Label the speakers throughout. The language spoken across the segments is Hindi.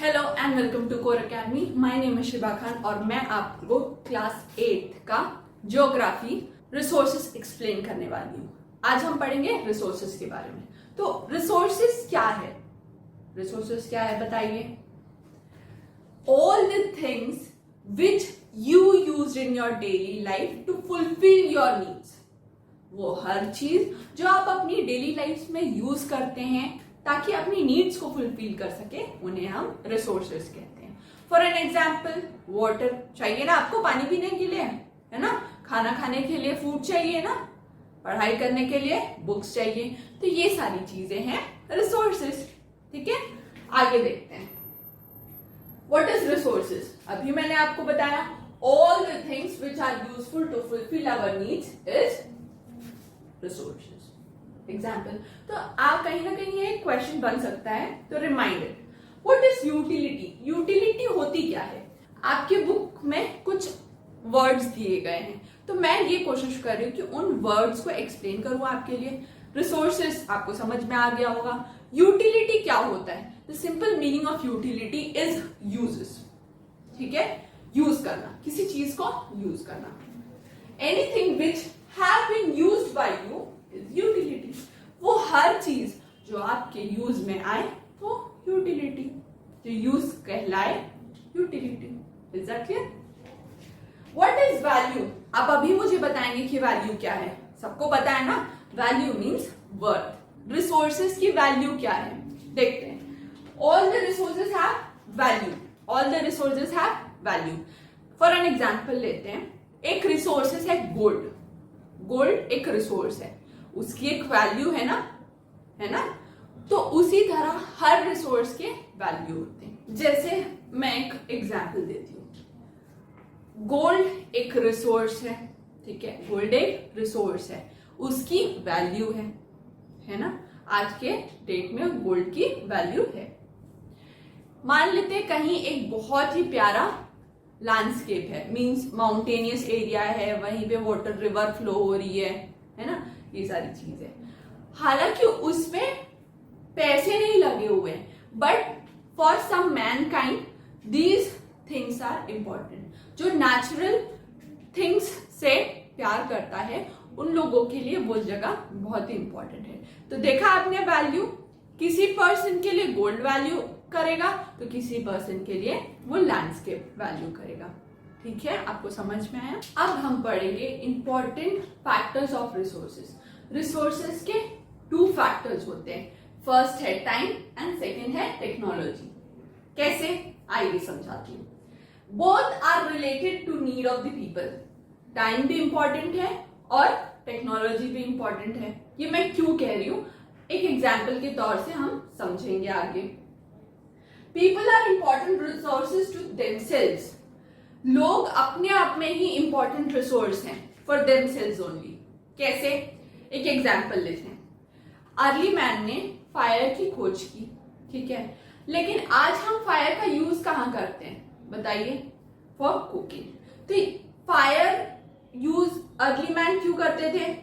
Speaker 1: Hello and welcome to core academy. My name है शिबा खान और मैं आपको क्लास 8 का ज्योग्राफी रिसोर्सेज एक्सप्लेन करने वाली हूँ। आज हम पढ़ेंगे रिसोर्सेज के बारे में। तो रिसोर्सेज क्या है? रिसोर्सेज क्या है बताइए? All the things which you use in your daily life to fulfil your needs. वो हर चीज जो आप अपनी डेली लाइफ में यूज करते हैं ताकि अपनी नीड्स को फुलफिल कर सके, उन्हें हम रिसोर्सेज कहते हैं। फॉर एन एग्जाम्पल, वाटर चाहिए ना आपको पानी पीने के लिए, है ना? खाना खाने के लिए फूड चाहिए ना, पढ़ाई करने के लिए बुक्स चाहिए। तो ये सारी चीजें हैं रिसोर्सेज। ठीक है, आगे देखते हैं। What is resources? अभी मैंने आपको बताया all the things which are useful to fulfil our needs is resources. Example, तो आप कहीं ना कहीं ये क्वेश्चन बन सकता है, तो reminder, what is utility? Utility होती क्या है? आपके बुक में कुछ वर्ड्स दिए गए हैं, तो मैं ये कोशिश कर रही हूँ कि उन वर्ड्स को एक्सप्लेन करूँ आपके लिए। रिसोर्सेज आपको समझ में आ गया होगा। यूटिलिटी क्या होता है? The simple meaning of utility is uses. ठीक है, यूज करना, किसी चीज को यूज करना। Anything which have been used by you is utility. वो हर चीज जो आपके यूज में आए वो यूटिलिटी, जो यूज कहलाए utility. Is that clear? What is value? आप अभी मुझे बताएंगे कि वैल्यू क्या है। सबको पता है ना, वैल्यू मीन्स वर्थ। रिसोर्सेज की वैल्यू क्या है देखते हैं। All the resources have value. All the resources have value. For an example लेते हैं, एक रिसोर्सेज है गोल्ड। गोल्ड एक रिसोर्स है, उसकी एक वैल्यू है ना, है ना? तो उसी तरह हर रिसोर्स के वैल्यू होते हैं। जैसे मैं एक एग्जांपल देती हूं, गोल्ड एक रिसोर्स है। ठीक है, गोल्ड एक रिसोर्स है, उसकी वैल्यू है ना? आज के डेट में गोल्ड की वैल्यू है। मान लेते हैं कहीं एक बहुत ही प्यारा लैंडस्केप है, मींस माउंटेनियस एरिया है, वहीं पे वाटर रिवर फ्लो हो रही है ना? ये सारी चीज है। हालांकि उसमें पैसे नहीं लगे हुए हैं, but for some mankind these things are important. जो नेचुरल थिंग्स से प्यार करता है उन लोगों के लिए वो जगह बहुत ही इंपॉर्टेंट है। तो देखा आपने, वैल्यू किसी पर्सन के लिए गोल्ड वैल्यू करेगा तो किसी पर्सन के लिए वो लैंडस्केप वैल्यू करेगा। ठीक है, आपको समझ में आया? अब हम पढ़ेंगे important factors of resources. Resources के 2 फैक्टर्स होते हैं, फर्स्ट है टाइम एंड सेकंड है टेक्नोलॉजी। कैसे? आइए समझाती हूँ। Both are related to need of the people. Time भी इंपॉर्टेंट है और टेक्नोलॉजी भी इंपॉर्टेंट है। ये मैं क्यों कह रही हूँ, एक एग्जाम्पल के तौर से हम समझेंगे आगे। People are important resources to themselves. लोग अपने आप में ही इंपॉर्टेंट रिसोर्स हैं फॉर देमसेल्व्स ओनली। कैसे? एक एग्जाम्पल लेते हैं। अर्ली मैन ने फायर की खोज की, ठीक है, लेकिन आज हम फायर का यूज कहाँ करते हैं बताइए? For cooking. तो फायर यूज अर्ली मैन क्यों करते थे?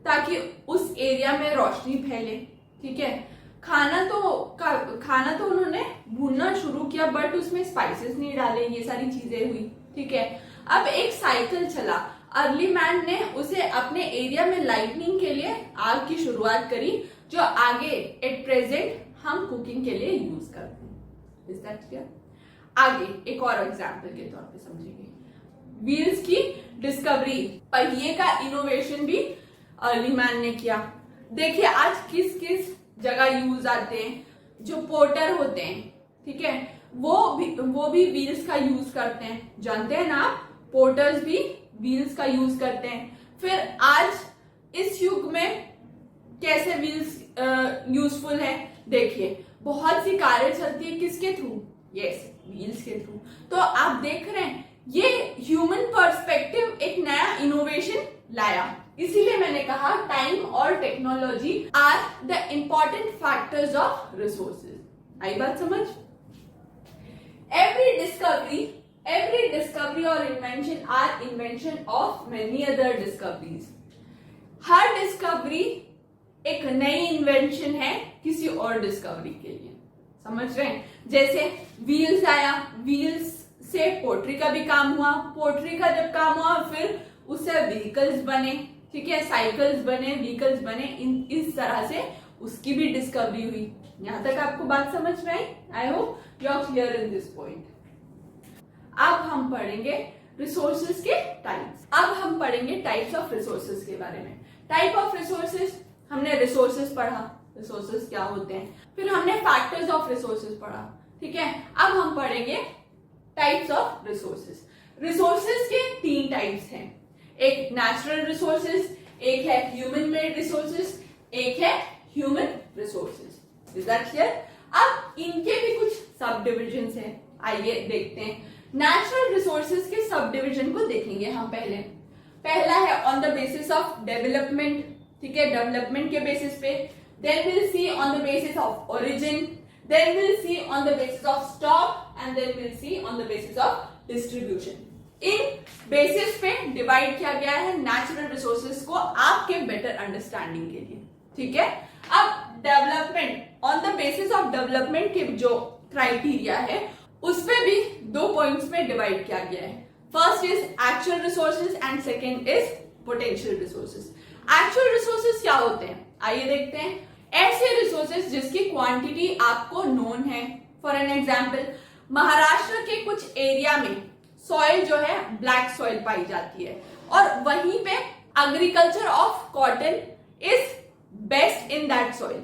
Speaker 1: ताकि उस एरिया में रोशनी फैले। ठीक है, खाना तो उन्होंने भूनना शुरू किया, बट उसमें स्पाइसेस नहीं डाले, ये सारी चीजें हुई। ठीक है, अब एक साइकिल चला, अर्ली मैन ने उसे अपने एरिया में लाइटनिंग के लिए आग की शुरुआत करी, जो आगे एट प्रेजेंट हम कुकिंग के लिए यूज करते हैं। Is that clear? आगे एक और एग्जांपल के तौर पे समझेंगे, व्हील्स की डिस्कवरी, पहिए का इनोवेशन भी अर्ली मैन ने किया। देखिए आज किस किस जगह यूज आते हैं। जो पोर्टर होते हैं, ठीक है, वो भी व्हील्स का यूज करते हैं। जानते हैं ना आप, पोर्टर्स भी व्हील्स का यूज करते हैं। फिर आज इस युग में कैसे व्हील्स यूजफुल है? देखिए बहुत सी कारें चलती है किसके थ्रू? यस, व्हील्स के थ्रू। तो आप देख रहे हैं ये ह्यूमन पर्सपेक्टिव एक नया इनोवेशन लाया। इसीलिए मैंने कहा टाइम और technology are the important factors of resources. आई बात समझ? Every discovery or invention are invention of many other discoveries. Her discovery एक नई इन्वेंशन है किसी और डिस्कवरी के लिए। समझ रहे हैं? जैसे व्हील्स आया, व्हील्स से पोट्री का भी काम हुआ, पोट्री का जब काम हुआ फिर उससे व्हीकल्स बने, ठीक है, साइकिल्स बने, व्हीकल्स बने, इस तरह से उसकी भी डिस्कवरी हुई। यहां तक आपको बात समझ में आई? I hope you are clear in this point. अब हम पढ़ेंगे रिसोर्सेज के टाइप्स। अब हम पढ़ेंगे टाइप्स ऑफ रिसोर्सेज के बारे में। टाइप ऑफ रिसोर्सेज, हमने रिसोर्सेज पढ़ा, रिसोर्सेज क्या होते हैं, फिर हमने फैक्टर्स ऑफ रिसोर्सेज पढ़ा, ठीक है। अब हम पढ़ेंगे टाइप्स ऑफ रिसोर्सेज। रिसोर्सेज के 3 टाइप्स हैं, एक नेचुरल रिसोर्सेज, एक है ह्यूमन मेड रिसोर्सेज, एक है human resources. Is that clear? अब इनके भी कुछ सब डिविजन्स हैं, आइए देखते हैं। नेचुरल रिसोर्सेज के सब डिविजन को देखेंगे हम पहले। पहला है on the basis of development, ठीक है, डेवलपमेंट के बेसिस पे। Then will see on the basis of origin, then will see on the basis of stock, and then will see on the basis of distribution. इन बेसिस पे डिवाइड किया गया है नेचुरल रिसोर्सेज को आपके बेटर अंडरस्टैंडिंग के लिए, ठीक है। अब development, on the basis of development के जो क्राइटेरिया है उस पे भी 2 पॉइंट्स में डिवाइड किया गया है। First is actual resources and second is potential resources. Actual resources क्या होते हैं, आइए देखते हैं। ऐसे रिसोर्सेज जिसकी क्वांटिटी आपको नोन है। फॉर एन एग्जाम्पल, महाराष्ट्र के कुछ एरिया में सॉइल जो है ब्लैक सॉइल पाई जाती है और वहीं पे agriculture of cotton is best in that soil.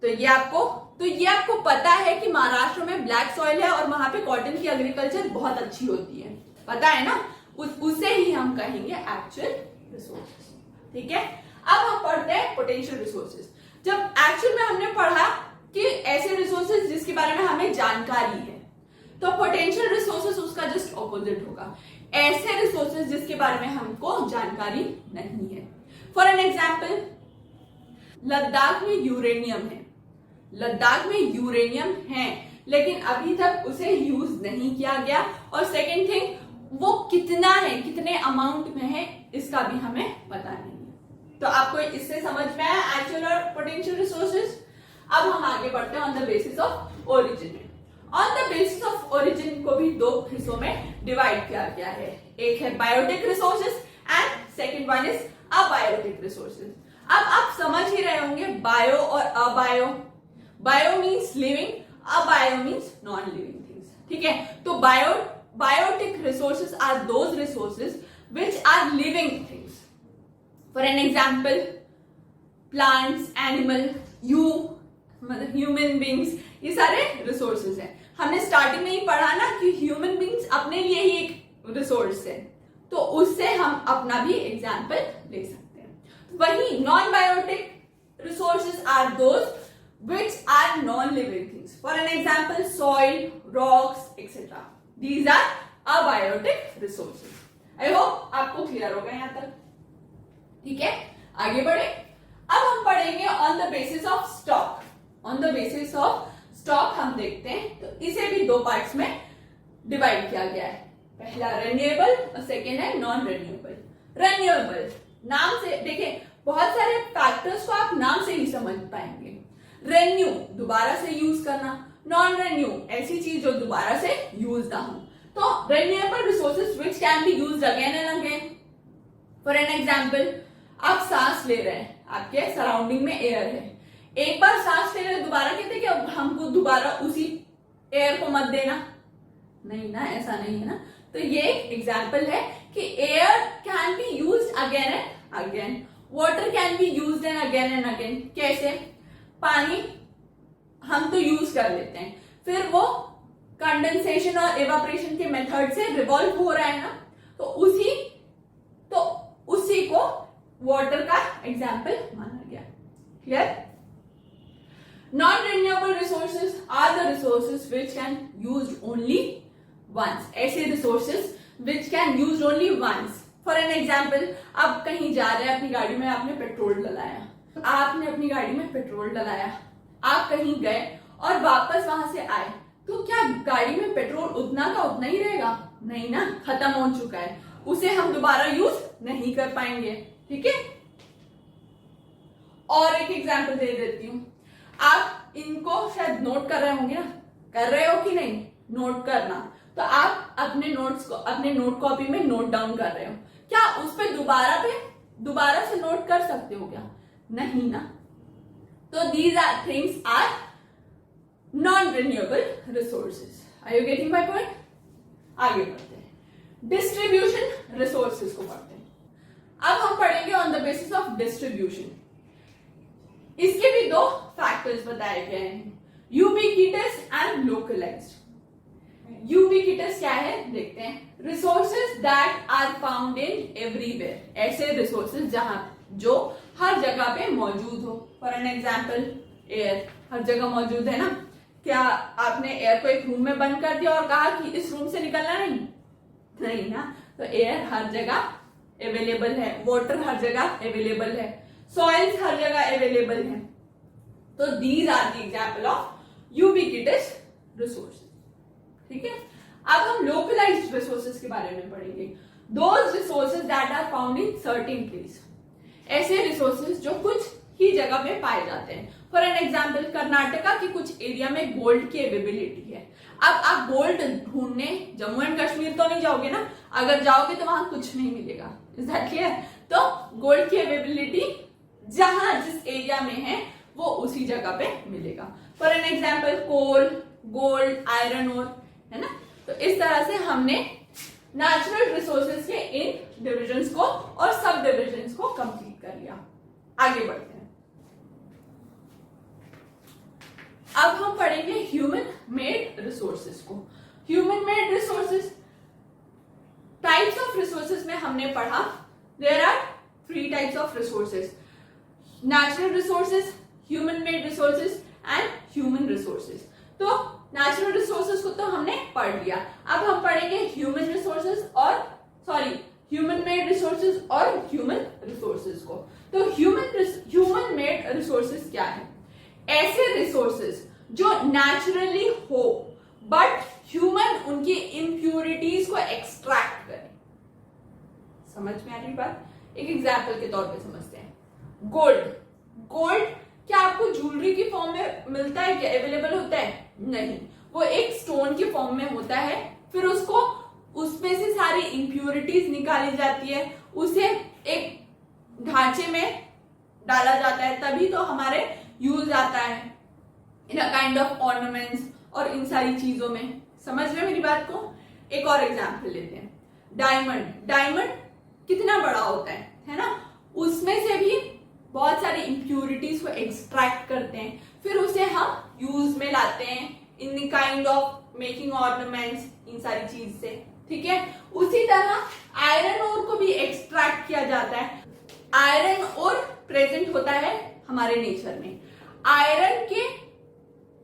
Speaker 1: तो ये आपको पता है कि महाराष्ट्र में ब्लैक सॉइल है और वहां पे कॉटन की एग्रीकल्चर बहुत अच्छी होती है, पता है ना, उसे ही हम कहेंगे एक्चुअल रिसोर्सेज, ठीक है। अब हम पढ़ते हैं पोटेंशियल रिसोर्सेज। जब एक्चुअल में हमने पढ़ा कि ऐसे रिसोर्सेज जिसके बारे में हमें जानकारी है, तो पोटेंशियल रिसोर्सेज उसका जस्ट ऑपोजिट होगा, ऐसे रिसोर्सेज जिसके बारे में हमको जानकारी नहीं है। फॉर एन एग्जाम्पल, लद्दाख में यूरेनियम है, लद्दाख में यूरेनियम है लेकिन अभी तक उसे यूज नहीं किया गया, और सेकेंड थिंग वो कितना है, कितने अमाउंट में है, इसका भी हमें पता नहीं है। तो आपको इससे समझ में आया एक्चुअल और पोटेंशियल रिसोर्सेज। अब हम आगे बढ़ते हैं on the basis of origin. On the basis of origin को भी 2 हिस्सों में डिवाइड किया गया है, एक है biotic resources and second one is abiotic resources. अब आप समझ ही रहे होंगे बायो और abio. Bio means living, abio means non living things, ठीक है। तो biotic resources are those resources which are living things. For an example, plants, animal, you मतलब ह्यूमन बींग्स, ये सारे रिसोर्सेज हैं। हमने स्टार्टिंग में ही पढ़ा ना कि ह्यूमन बींग्स अपने लिए ही एक रिसोर्स है, तो उससे हम अपना भी एग्जाम्पल ले सकते हैं। वही non biotic resources are those which are non-living things. For an example, soil, rocks, etc. These are abiotic resources. I hope आपको क्लियर होगा यहाँ तक, ठीक है। आगे बढ़े। अब हम पढ़ेंगे on the basis of stock. On the basis of stock हम देखते हैं, तो इसे भी 2 पार्ट्स में डिवाइड किया गया है। पहला रेन्यूएबल और सेकेंड है नॉन रेन्यूएबल। रेन्यूएबल नाम से देखिए, बहुत सारे फैक्टर्स को आप नाम से ही समझ पाएंगे। रेन्यू दोबारा से यूज करना, नॉन रेन्यू ऐसी चीज जो दोबारा से यूज ना हो। तो renewable resources which can be used again and again. For an example, आप सांस ले रहे हैं, आपके सराउंडिंग में एयर है, एक बार सांस ले रहे हैं, दोबारा कहते हैं कि हमको दोबारा उसी एयर को मत देना, नहीं ना, ऐसा नहीं है ना। तो ये एक एग्जाम्पल है कि air can be used again and again, water can be used and again and. कैसे? पानी हम तो यूज कर लेते हैं, फिर वो कंडेंसेशन और इवापोरेशन के मेथड से रिवॉल्व हो रहा है ना, तो उसी को वाटर का एग्जाम्पल माना गया। Clear? Non renewable resources are the resources which can use only once. ऐसे resources which can use only once. For an example, आप कहीं जा रहे हैं, अपनी गाड़ी में आपने पेट्रोल डलाया, आपने अपनी गाड़ी में पेट्रोल डलाया, आप कहीं गए और वापस वहां से आए, तो क्या गाड़ी में पेट्रोल उतना का उतना ही रहेगा? नहीं ना, खत्म हो चुका है, उसे हम दोबारा यूज नहीं कर पाएंगे, ठीक है। और एक एग्जांपल दे देती हूं, आप इनको शायद नोट कर रहे होंगे ना, कर रहे हो कि नहीं, नोट करना। तो आप अपने नोट्स को अपने नोट कॉपी में नोट डाउन कर रहे हो, क्या उस पे दोबारा से नोट कर सकते हो क्या? नहीं ना। तो these are things are non renewable resources. Are you getting my point? आगे बढ़ते हैं, डिस्ट्रीब्यूशन रिसोर्सेज को पढ़ते हैं। अब हम पढ़ेंगे on the basis of distribution. इसके भी दो फैक्टर्स बताए गए हैं, यूबिक्विटस एंड लोकलाइज्ड। यूबिक्विटस क्या है देखते हैं, resources that are found in everywhere, ऐसे रिसोर्सेज जहां जो हर जगह पे मौजूद हो। फॉर एन एग्जाम्पल एयर हर जगह मौजूद है ना। क्या आपने एयर को एक रूम में बंद कर दिया और कहा कि इस रूम से निकलना नहीं ना। तो एयर हर जगह अवेलेबल है, वाटर हर जगह अवेलेबल है, सॉइल्स हर जगह अवेलेबल है। तो these are the example of ubiquitous resources. ठीक है, अब हम लोकलाइज्ड रिसोर्सेज के बारे में पढ़ेंगे। Those resources that are found in certain place, ऐसे रिसोर्सेज जो कुछ ही जगह पे पाए जाते हैं। फॉर एन एग्जाम्पल कर्नाटका के कुछ एरिया में गोल्ड की अवेलेबिलिटी है। अब आप गोल्ड ढूंढने जम्मू एंड कश्मीर तो नहीं जाओगे ना, अगर जाओगे तो वहां कुछ नहीं मिलेगा। Is that clear? तो गोल्ड की अवेलेबिलिटी जहां जिस एरिया में है वो उसी जगह पे मिलेगा। For an example coal, gold, iron ore, है ना। तो इस तरह से हमने नेचुरल रिसोर्सेज के इन डिविजन्स को और सब डिविजन्स को कंप्लीट कर लिया। आगे बढ़ते हैं, अब हम पढ़ेंगे ह्यूमन मेड रिसोर्सेज को। Human made resources, types of resources में हमने पढ़ा there are 3 types of resources, natural resources, human made resources and human resources. तो नेचुरल रिसोर्सेज को तो हमने पढ़ लिया, अब हम पढ़ेंगे ह्यूमन रिसोर्सेज और ह्यूमन मेड रिसोर्सेज और ह्यूमन रिसोर्सेज को। तो ह्यूमन मेड रिसोर्सेज क्या है? ऐसे रिसोर्सेज जो नेचुरली हो बट ह्यूमन उनकी इम्प्यूरिटीज को एक्सट्रैक्ट करे। समझ में आ रही बात? एक एग्जाम्पल के तौर पे समझते हैं, गोल्ड क्या आपको ज्वेलरी की फॉर्म में मिलता है, क्या अवेलेबल होता है? नहीं, वो एक स्टोन की फॉर्म में होता है, फिर उसको उसमें से सारी इम्प्यूरिटीज निकाली जाती है, उसे एक ढांचे में डाला जाता है, तभी तो हमारे यूज आता है इन अ काइंड ऑफ ऑर्नामेंट्स और इन सारी चीजों में। समझ रहे मेरी बात को? एक और एग्जाम्पल लेते हैं, डायमंड कितना बड़ा होता है ना, उसमें से भी बहुत सारी इम्प्यूरिटीज को एक्सट्रैक्ट करते हैं, फिर उसे हम यूज में लाते हैं in the kind of making ornaments, इन सारी चीज से। ठीक है, उसी तरह आयरन ओर को भी एक्सट्रैक्ट किया जाता है। आयरन ओर प्रेजेंट होता है हमारे नेचर में, आयरन के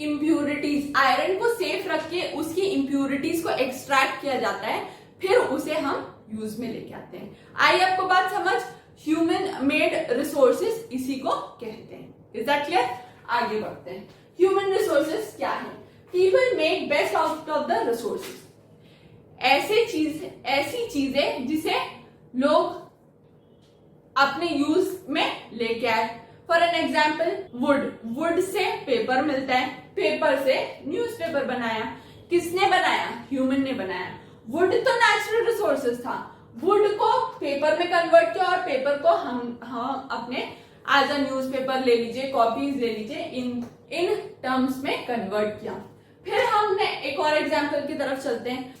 Speaker 1: इम्प्यूरिटीज, आयरन को सेफ रख के उसकी इम्प्यूरिटीज को एक्सट्रैक्ट किया जाता है, फिर उसे हम यूज में लेके आते हैं। आई आपको बात समझ? ह्यूमन मेड रिसोर्सेज इसी को कहते हैं। Is that clear? आगे बढ़ते हैं, ह्यूमन रिसोर्सेज क्या है? People make best out of the resources, ऐसी चीजें जिसे लोग अपने यूज में लेके आए। For an example would say paper मिलता है, पेपर से न्यूज़पेपर बनाया, किसने बनाया? ह्यूमन ने बनाया। वुड तो नेचुरल रिसोर्सेज था, वुड को पेपर में कन्वर्ट किया और पेपर को हम अपने एज अ न्यूज़पेपर ले लीजिए, कॉपीज ले लीजिए, इन टर्म्स में कन्वर्ट किया। फिर हमने एक और एग्जाम्पल की तरफ चलते हैं,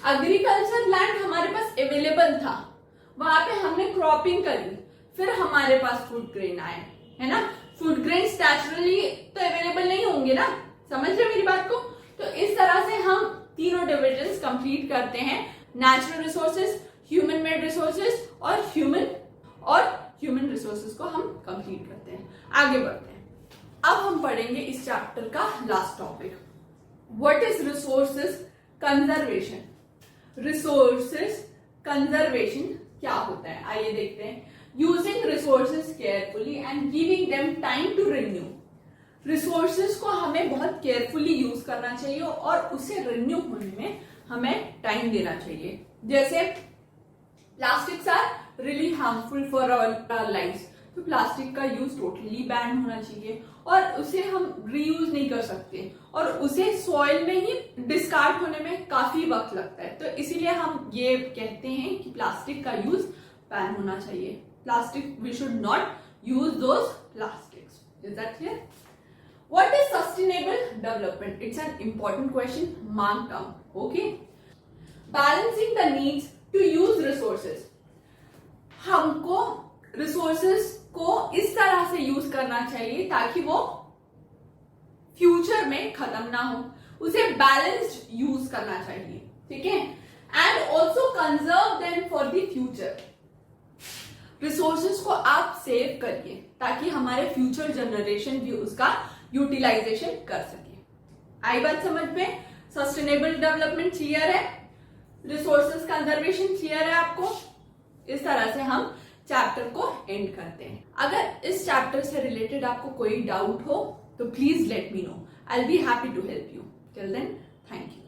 Speaker 1: एग्रीकल्चर लैंड हमारे पास अवेलेबल था, वहां पे हमने क्रॉपिंग करी, फिर हमारे पास फूड ग्रेन आए, है ना। फूड ग्रेन्स नेचुरली तो अवेलेबल नहीं होंगे ना, समझ रहे मेरी बात को? तो इस तरह से हम तीनों डिविजन्स कंप्लीट करते हैं, natural resources, human made resources और ह्यूमन रिसोर्सेज को हम कंप्लीट करते हैं। आगे बढ़ते हैं, अब हम पढ़ेंगे इस चैप्टर का last topic, what is resources conservation. Resources conservation क्या होता है, आइए देखते हैं। Using resources carefully and giving them time to renew. Resources को हमें बहुत केयरफुली यूज करना चाहिए और उसे रिन्यू होने में हमें टाइम देना चाहिए। जैसे plastics are really harmful for our lives, तो प्लास्टिक का यूज टोटली बैन होना चाहिए और उसे हम रीयूज नहीं कर सकते और उसे सॉइल में ही डिस्कार्ड होने में काफी वक्त लगता है। तो इसीलिए हम ये कहते हैं कि प्लास्टिक का यूज बैन होना चाहिए। Plastic, we should not use those plastics. Is that clear? What is sustainable development? It's an important question. Mark down. Okay. Balancing the needs to use resources. हमको resources को इस तरह से यूज करना चाहिए ताकि वो फ्यूचर में खत्म ना हो। उसे बैलेंस्ड यूज करना चाहिए, ठीक है? And also conserve them for the future. Resources को आप सेव करिए ताकि हमारे फ्यूचर जनरेशन भी उसका यूटिलाइजेशन कर सके। आई बात समझ में? सस्टेनेबल डेवलपमेंट क्लियर है, रिसोर्सेज कंजर्वेशन क्लियर है आपको? इस तरह से हम चैप्टर को एंड करते हैं। अगर इस चैप्टर से रिलेटेड आपको कोई डाउट हो तो please let me know. I will be happy to help you. Till then, thank you.